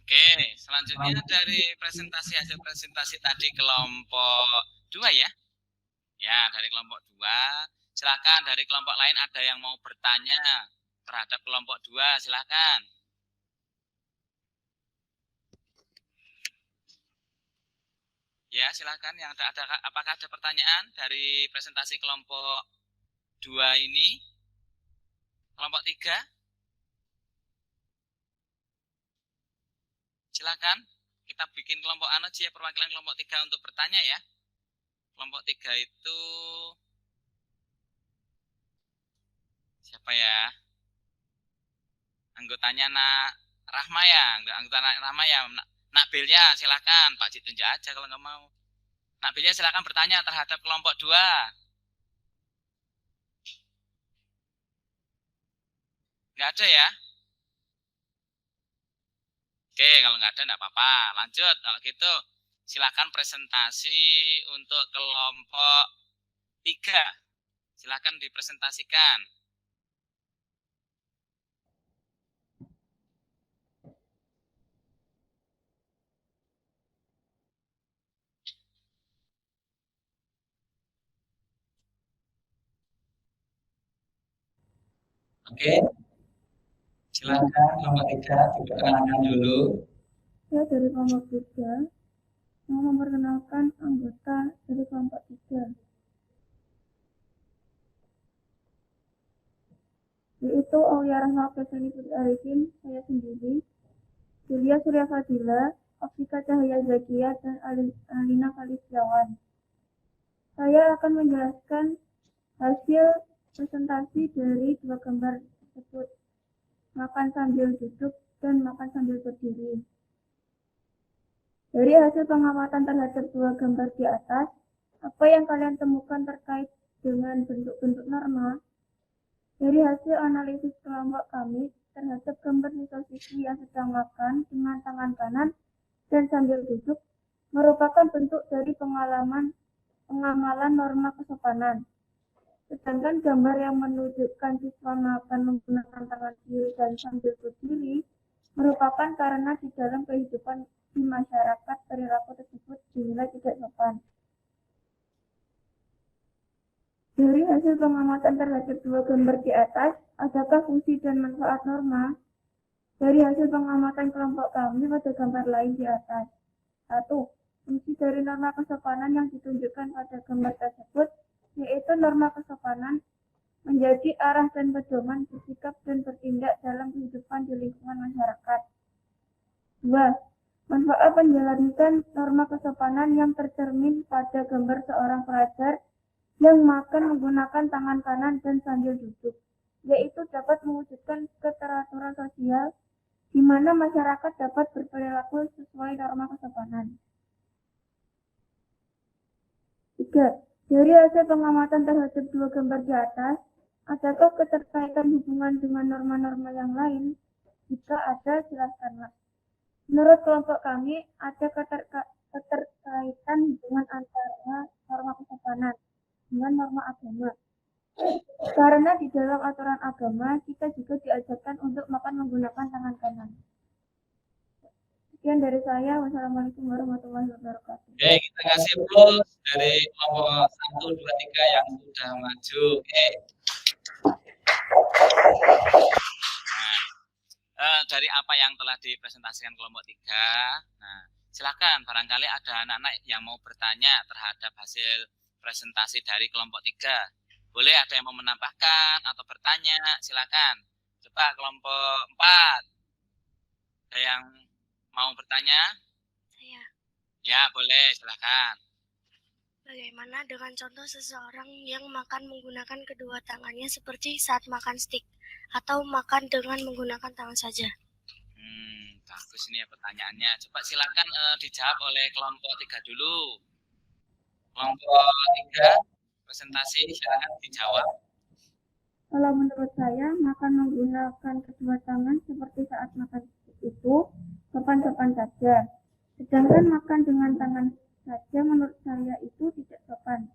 Oke, selanjutnya dari hasil presentasi tadi kelompok 2 ya. Ya, dari kelompok 2. Silakan dari kelompok lain ada yang mau bertanya terhadap kelompok 2, silakan. Ya, silakan. Yang ada apakah ada pertanyaan dari presentasi kelompok 2 ini? Kelompok 3? Silakan. Kita bikin kelompok aja ya, perwakilan kelompok 3 untuk bertanya ya. Kelompok 3 itu siapa ya? Anggotanya Rahma ya, anggota Rahma ya. Nabilnya silakan, Pak Cid tunjuk aja kalau nggak mau. Nabilnya silakan bertanya terhadap kelompok 2. Nggak ada ya? Oke, kalau nggak ada nggak apa-apa. Lanjut, kalau gitu silakan presentasi untuk kelompok 3. Silakan dipresentasikan. Oke, silakan kelompok 3 diperkenalkan dulu. Saya dari kelompok 3 mau memperkenalkan anggota dari kelompok 3, yaitu Aulia Rahma Pesani Putri Arifin, saya sendiri, Julia Surya Fadila, Afrika Cahaya Zakia, dan Alina Kalistiawan. Saya akan menjelaskan hasil presentasi dari 2 gambar tersebut, makan sambil duduk dan makan sambil berdiri. Dari hasil pengamatan terhadap 2 gambar di atas, apa yang kalian temukan terkait dengan bentuk-bentuk norma? Dari hasil analisis kelompok kami terhadap gambar siswa-siswi yang sedang makan dengan tangan kanan dan sambil duduk merupakan bentuk dari pengamalan norma kesopanan. Sedangkan gambar yang menunjukkan siswa makan menggunakan tangan kiri dan sambil berdiri merupakan karena di dalam kehidupan di masyarakat perilaku tersebut dinilai tidak sopan. Dari hasil pengamatan terhadap 2 gambar di atas, adakah fungsi dan manfaat norma? Dari hasil pengamatan kelompok kami pada gambar lain di atas. 1. Fungsi dari norma kesopanan yang ditunjukkan pada gambar tersebut, yaitu norma kesopanan menjadi arah dan pedoman bersikap dan bertindak dalam kehidupan di lingkungan masyarakat. 2. Manfaat menjalankan norma kesopanan yang tercermin pada gambar seorang pelajar yang makan menggunakan tangan kanan dan sambil duduk, yaitu dapat mewujudkan keteraturan sosial di mana masyarakat dapat berperilaku sesuai norma kesopanan. 3. Dari hasil pengamatan terhadap 2 gambar di atas, adakah keterkaitan hubungan dengan norma-norma yang lain? Jika ada, jelaskanlah. Menurut kelompok kami, ada keterkaitan hubungan antara norma kesopanan dengan norma agama. Karena di dalam aturan agama, kita juga diajarkan untuk makan menggunakan tangan kanan. Sekian dari saya. Wassalamualaikum warahmatullahi wabarakatuh. Oke, kita kasih plus dari kelompok 1, 2, 3 yang sudah maju. Oke. Nah, dari apa yang telah dipresentasikan kelompok 3, nah, silakan barangkali ada anak-anak yang mau bertanya terhadap hasil presentasi dari kelompok 3. Boleh ada yang mau menambahkan atau bertanya, silakan. Coba kelompok 4. Ada yang mau bertanya? Saya. Ya, boleh, silakan. Bagaimana dengan contoh seseorang yang makan menggunakan kedua tangannya seperti saat makan stik atau makan dengan menggunakan tangan saja? Bagus ini ya pertanyaannya. Coba silakan dijawab oleh kelompok 3 dulu. Kelompok 3 presentasi silakan dijawab. Kalau menurut saya, makan menggunakan kedua tangan seperti saat makan itu sopan-sopan saja. Sedangkan makan dengan tangan saja menurut saya itu tidak sopan.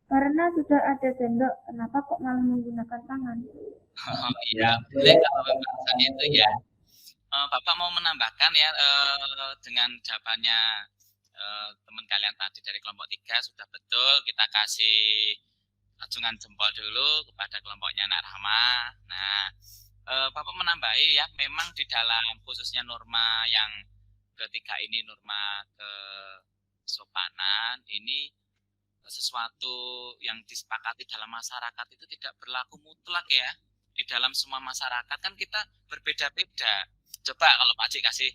Karena sudah ada sendok, kenapa kok malah menggunakan tangan? Oh, iya, boleh kalau memang misalnya itu ya. Bapak mau menambahkan ya dengan jawabannya teman kalian tadi dari kelompok 3 sudah betul. Kita kasih acungan jempol dulu kepada kelompoknya Anak Rahma. Nah, Bapak menambahi ya, memang di dalam khususnya norma yang ketiga ini, norma kesopanan ini sesuatu yang disepakati dalam masyarakat itu tidak berlaku mutlak ya. Di dalam semua masyarakat kan kita berbeda-beda. Coba kalau Pak Cik kasih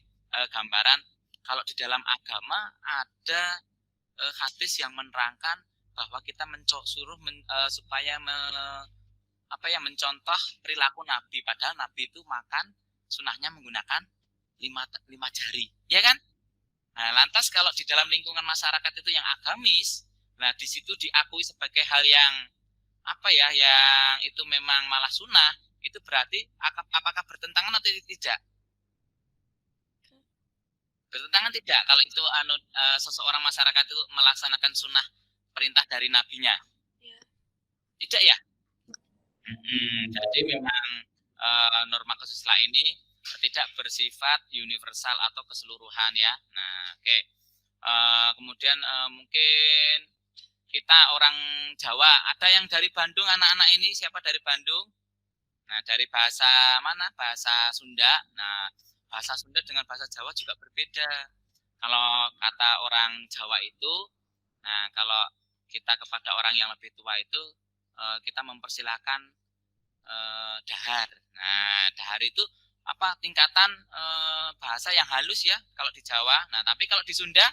gambaran, kalau di dalam agama ada hadis yang menerangkan bahwa kita supaya mencontoh perilaku Nabi, padahal Nabi itu makan sunahnya menggunakan lima jari, ya kan? Nah, lantas kalau di dalam lingkungan masyarakat itu yang agamis, nah di situ diakui sebagai hal yang yang itu memang malah sunnah, itu berarti apakah bertentangan atau tidak? Bertentangan tidak kalau itu seseorang masyarakat itu melaksanakan sunnah perintah dari nabinya? Ya. Tidak ya? Jadi memang norma kesusila ini tidak bersifat universal atau keseluruhan ya. Nah, oke. Kemudian mungkin kita orang Jawa, ada yang dari Bandung anak-anak ini, siapa dari Bandung? Nah, dari bahasa mana? Bahasa Sunda. Nah, bahasa Sunda dengan bahasa Jawa juga berbeda. Kalau kata orang Jawa itu, nah kalau kita kepada orang yang lebih tua itu kita mempersilahkan dahar. Nah, dahar itu tingkatan bahasa yang halus ya kalau di Jawa. Nah, tapi kalau di Sunda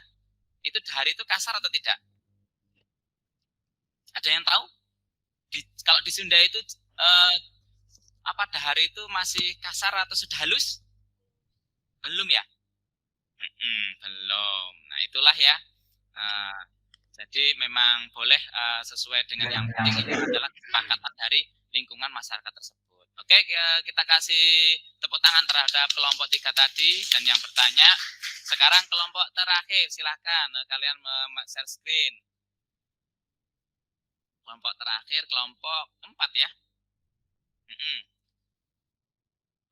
itu dahar itu kasar atau tidak? Ada yang tahu? Kalau di Sunda itu dahar itu masih kasar atau sudah halus? Belum ya? Belum. Nah, itulah ya. Jadi memang boleh sesuai dengan yang penting itu adalah kesepakatan dari lingkungan masyarakat tersebut. Oke, kita kasih tepuk tangan terhadap kelompok 3 tadi dan yang bertanya. Sekarang kelompok terakhir, silahkan kalian share screen. Kelompok terakhir, kelompok 4 ya.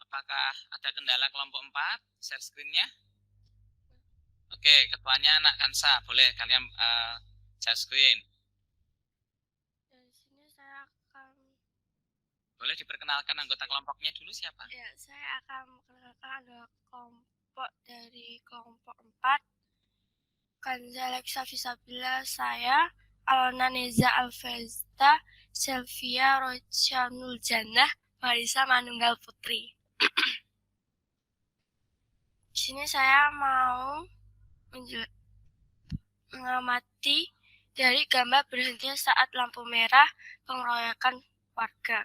Apakah ada kendala kelompok 4? Share screen-nya. Oke, ketuanya Nak Kansa, boleh kalian share screen. Dari sini saya akan... Boleh diperkenalkan anggota kelompoknya dulu siapa? Ya, saya akan memperkenalkan ada kelompok dari kelompok 4. Kanza Alexa Fisabila, saya, Alona Neza Alfesta, Sylvia Rochanul Jannah, Marisa Manunggal Putri. Di sini saya mau mengamati dari gambar berhentinya saat lampu merah pengeroyokan warga.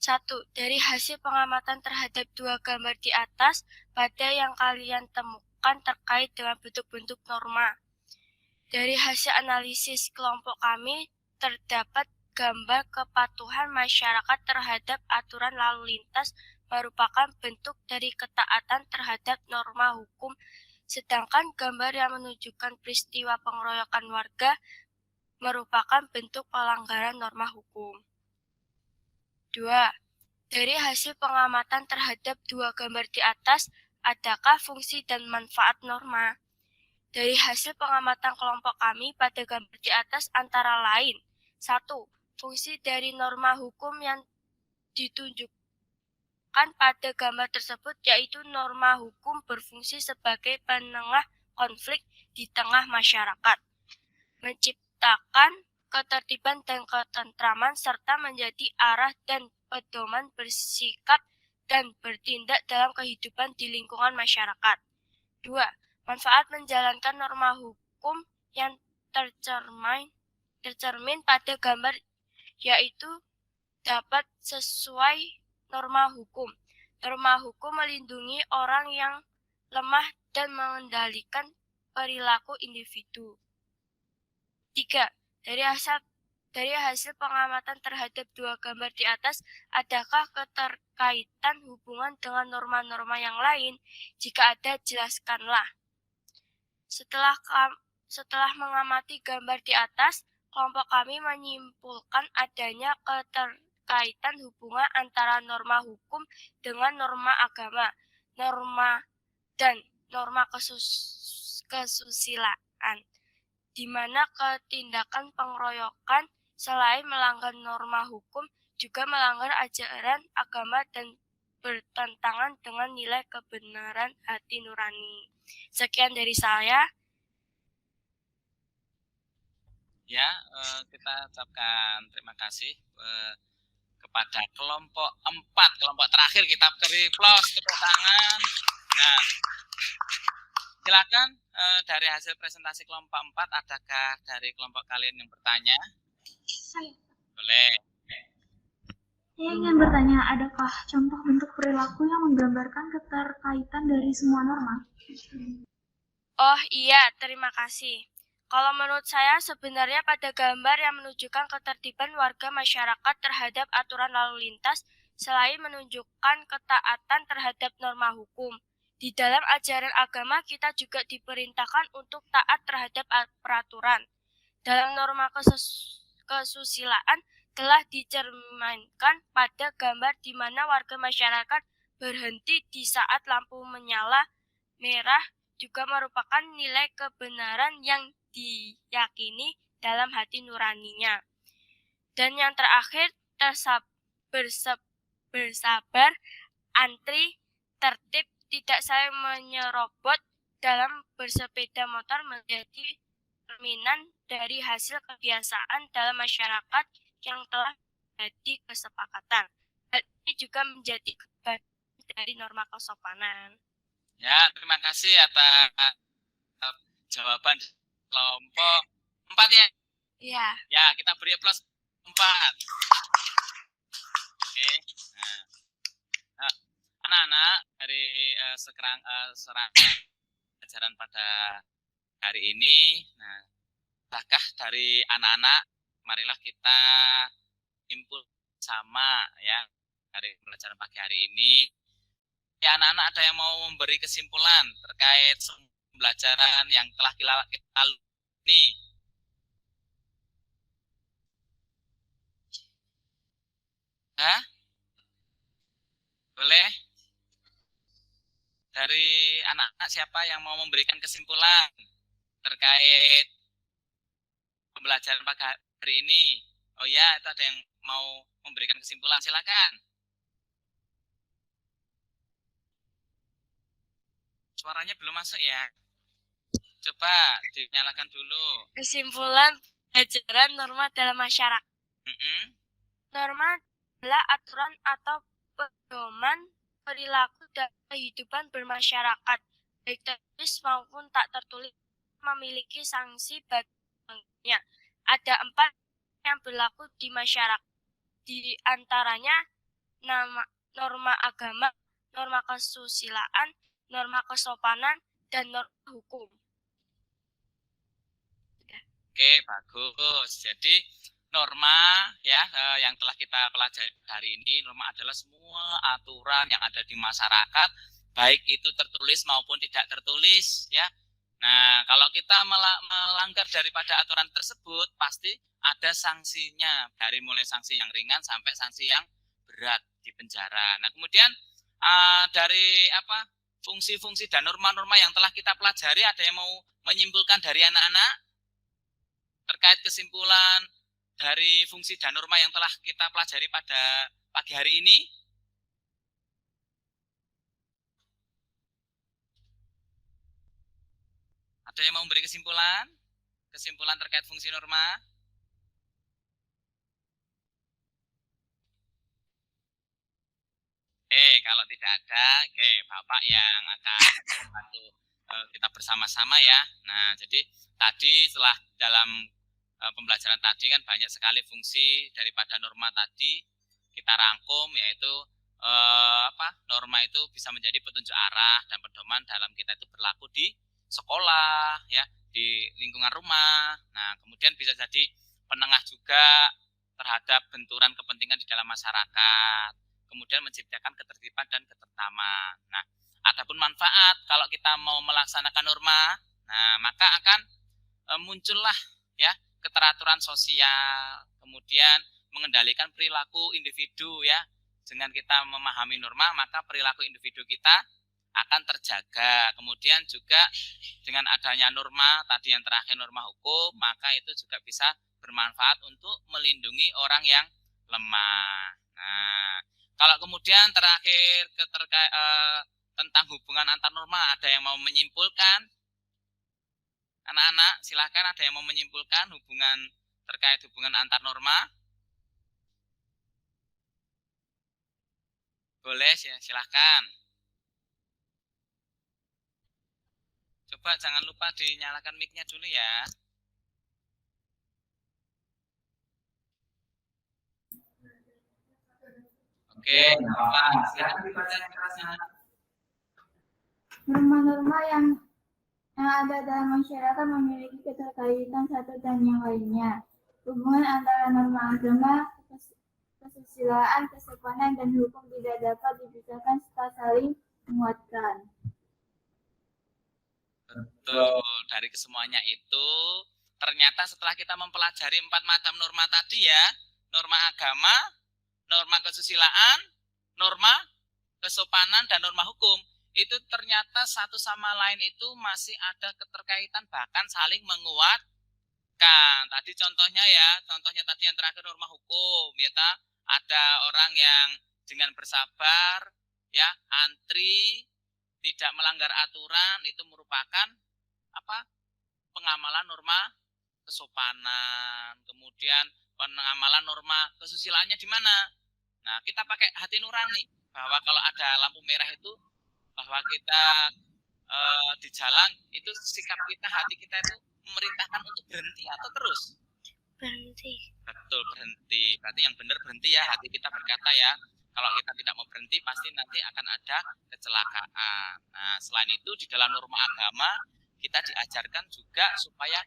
1. Dari hasil pengamatan terhadap 2 gambar di atas, pada yang kalian temukan terkait dengan bentuk-bentuk norma. Dari hasil analisis kelompok kami, terdapat gambar kepatuhan masyarakat terhadap aturan lalu lintas merupakan bentuk dari ketaatan terhadap norma hukum, sedangkan gambar yang menunjukkan peristiwa pengeroyokan warga merupakan bentuk pelanggaran norma hukum. 2. Dari hasil pengamatan terhadap 2 gambar di atas, adakah fungsi dan manfaat norma? Dari hasil pengamatan kelompok kami pada gambar di atas antara lain: 1. Fungsi dari norma hukum yang ditunjukkan pada gambar tersebut yaitu norma hukum berfungsi sebagai penengah konflik di tengah masyarakat, menciptakan ketertiban dan ketentraman serta menjadi arah dan pedoman bersikap dan bertindak dalam kehidupan di lingkungan masyarakat. 2. Manfaat menjalankan norma hukum yang tercermin pada gambar yaitu dapat sesuai norma hukum. Norma hukum melindungi orang yang lemah dan mengendalikan perilaku individu. 3. Dari dari hasil pengamatan terhadap dua gambar di atas, adakah keterkaitan hubungan dengan norma-norma yang lain? Jika ada, jelaskanlah. Setelah mengamati gambar di atas, kelompok kami menyimpulkan adanya keterkaitan hubungan antara norma hukum dengan norma agama, dan norma kesusilaan, di mana ketindakan pengeroyokan selain melanggar norma hukum juga melanggar ajaran agama dan bertentangan dengan nilai kebenaran hati nurani. Sekian dari saya. Ya, kita ucapkan terima kasih kepada kelompok 4, kelompok terakhir. Kita beri aplaus, tepuk tangan. Nah, silakan dari hasil presentasi kelompok 4, adakah dari kelompok kalian yang bertanya? Saya Boleh. ingin bertanya, adakah contoh bentuk perilaku yang menggambarkan keterkaitan dari semua norma? Oh iya, terima kasih. Kalau menurut saya sebenarnya pada gambar yang menunjukkan ketertiban warga masyarakat terhadap aturan lalu lintas, selain menunjukkan ketaatan terhadap norma hukum. Di dalam ajaran agama kita juga diperintahkan untuk taat terhadap peraturan. Dalam norma kesusilaan telah dicerminkan pada gambar di mana warga masyarakat berhenti di saat lampu menyala merah juga merupakan nilai kebenaran yang diyakini dalam hati nuraninya. Dan yang terakhir, bersabar, antri, tertib, tidak saling menyerobot dalam bersepeda motor menjadi cerminan dari hasil kebiasaan dalam masyarakat yang telah menjadi kesepakatan. Hal ini juga menjadi bagian dari norma kesopanan. Ya, terima kasih atas jawaban kelompok 4 ya. Iya. Ya, kita beri aplaus 4. Oke. Nah, anak-anak dari serangkaian pelajaran pada hari ini, nah, apakah dari anak-anak, marilah kita impul sama ya dari pelajaran pagi hari ini. Ya, anak-anak ada yang mau memberi kesimpulan terkait pembelajaran yang telah kita lalui ini? Hah? Boleh? Dari anak-anak siapa yang mau memberikan kesimpulan terkait pembelajaran pagi hari ini? Oh ya, itu ada yang mau memberikan kesimpulan, silakan. Suaranya belum masuk ya. Coba dinyalakan dulu. Kesimpulan ajaran norma dalam masyarakat. Norma adalah aturan atau pedoman perilaku dan kehidupan bermasyarakat, baik tertulis maupun tak tertulis, memiliki sanksi baginya. Ada 4 yang berlaku di masyarakat, di antaranya norma agama, norma kesusilaan, norma kesopanan, dan norma hukum. Oke, bagus. Jadi norma ya yang telah kita pelajari hari ini, norma adalah semua aturan yang ada di masyarakat, baik itu tertulis maupun tidak tertulis ya. Nah, kalau kita melanggar daripada aturan tersebut, pasti ada sanksinya, dari mulai sanksi yang ringan sampai sanksi yang berat di penjara. Nah, kemudian dari fungsi-fungsi dan norma-norma yang telah kita pelajari, ada yang mau menyimpulkan dari anak-anak terkait kesimpulan dari fungsi dan norma yang telah kita pelajari pada pagi hari ini? Ada yang mau memberi kesimpulan? Kesimpulan terkait fungsi norma? Kalau tidak ada, Bapak yang akan membantu kita bersama-sama ya. Nah, jadi tadi setelah dalam pembelajaran tadi kan banyak sekali fungsi daripada norma tadi kita rangkum, yaitu norma itu bisa menjadi petunjuk arah dan pedoman dalam kita itu berlaku di sekolah ya, di lingkungan rumah. Nah, kemudian bisa jadi penengah juga terhadap benturan kepentingan di dalam masyarakat, kemudian menciptakan ketertiban dan ketertaman. Nah, adapun manfaat kalau kita mau melaksanakan norma, nah maka akan muncullah ya keteraturan sosial, kemudian mengendalikan perilaku individu ya. Dengan kita memahami norma, maka perilaku individu kita akan terjaga. Kemudian juga dengan adanya norma, tadi yang terakhir norma hukum, maka itu juga bisa bermanfaat untuk melindungi orang yang lemah. Nah, kalau kemudian terakhir tentang hubungan antar norma, ada yang mau menyimpulkan? Anak-anak, silahkan, ada yang mau menyimpulkan terkait hubungan antar norma? Boleh, silahkan. Coba jangan lupa dinyalakan mic-nya dulu ya. Oke, silakan dibaca kerasnya. Norma-norma yang ada dalam masyarakat memiliki keterkaitan satu dan yang lainnya. Hubungan antara norma agama, kesusilaan, kesopanan, dan hukum tidak dapat dipisahkan serta saling menguatkan. Betul, dari kesemuanya itu ternyata setelah kita mempelajari 4 macam norma tadi ya, norma agama, norma kesusilaan, norma kesopanan, dan norma hukum, itu ternyata satu sama lain itu masih ada keterkaitan, bahkan saling menguatkan. Tadi contohnya tadi yang terakhir norma hukum, ya ada orang yang dengan bersabar ya antri tidak melanggar aturan, itu merupakan pengamalan norma kesopanan. Kemudian pengamalan norma kesusilaannya di mana? Nah, kita pakai hati nurani, bahwa kalau ada lampu merah itu, bahwa kita di jalan itu sikap kita, hati kita itu memerintahkan untuk berhenti atau terus? Berhenti. Betul, berhenti. Berarti yang benar berhenti ya, hati kita berkata ya. Kalau kita tidak mau berhenti, pasti nanti akan ada kecelakaan. Nah, selain itu di dalam norma agama, kita diajarkan juga supaya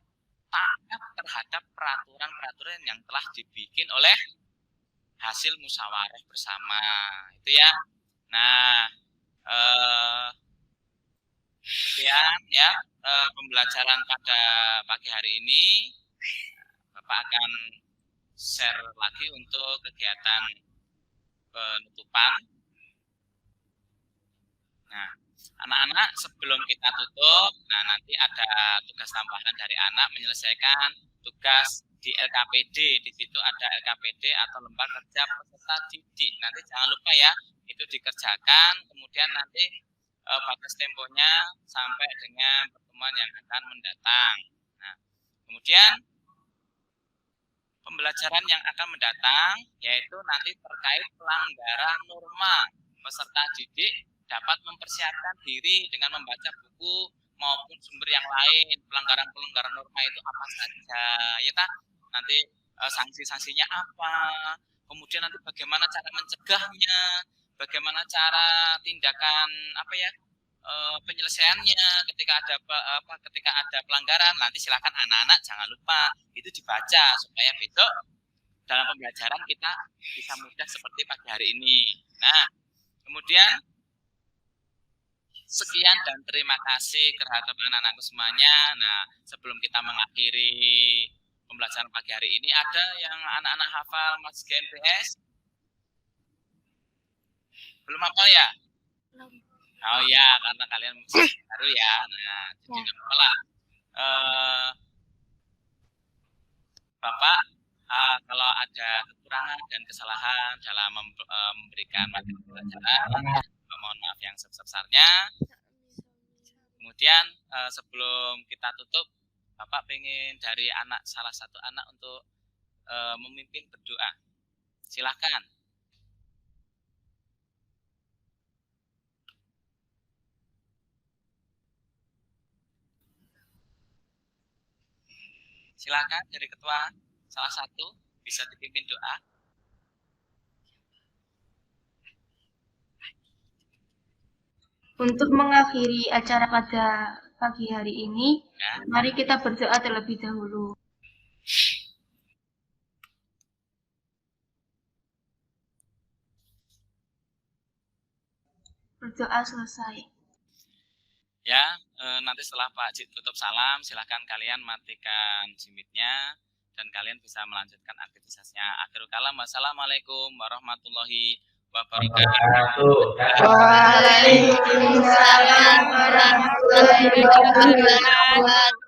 taat terhadap peraturan-peraturan yang telah dibikin oleh hasil musyawarah bersama. Itu ya. Nah, sekian ya pembelajaran pada pagi hari ini. Bapak akan share lagi untuk kegiatan penutupan. Nah, anak-anak, sebelum kita tutup, nah nanti ada tugas tambahan dari anak menyelesaikan tugas di LKPD. Di situ ada LKPD atau lembaga kerja peserta didik. Nanti jangan lupa ya, itu dikerjakan. Kemudian nanti batas temponya sampai dengan pertemuan yang akan mendatang. Nah, kemudian pembelajaran yang akan mendatang yaitu nanti terkait pelanggaran norma. Peserta didik dapat mempersiapkan diri dengan membaca buku maupun sumber yang lain. Pelanggaran-pelanggaran norma itu apa saja, ya tak? Nanti sanksi-sanksinya apa? Kemudian nanti bagaimana cara mencegahnya? Bagaimana cara tindakan penyelesaiannya ketika ada pelanggaran. Nanti silakan anak-anak jangan lupa itu dibaca supaya besok dalam pembelajaran kita bisa mudah seperti pagi hari ini. Nah, kemudian sekian dan terima kasih terhadap anak-anakku semuanya. Nah, sebelum kita mengakhiri pembelajaran pagi hari ini, ada yang anak-anak hafal Mas GNPS? Belum hafal ya? Belum. Oh ya, karena kalian baru ya. Nah, jadi nggak apa-apa. Bapak, kalau ada kekurangan dan kesalahan dalam memberikan materi pelajaran, mohon maaf yang sebesar-besarnya. Kemudian sebelum kita tutup, Bapak pengen dari salah satu anak untuk memimpin berdoa. Silakan. Silakan dari ketua salah satu bisa dipimpin doa. Untuk mengakhiri acara pada pagi hari ini, mari kita berdoa terlebih dahulu. berdoa selesai. Ya, nanti setelah Pak Cik tutup salam, silahkan kalian matikan Jimit-nya dan kalian bisa melanjutkan aktivitasnya. Akhirul kalam, wassalamualaikum warahmatullahi wabarakatuh. Waalaikumsalam warahmatullahi wabarakatuh.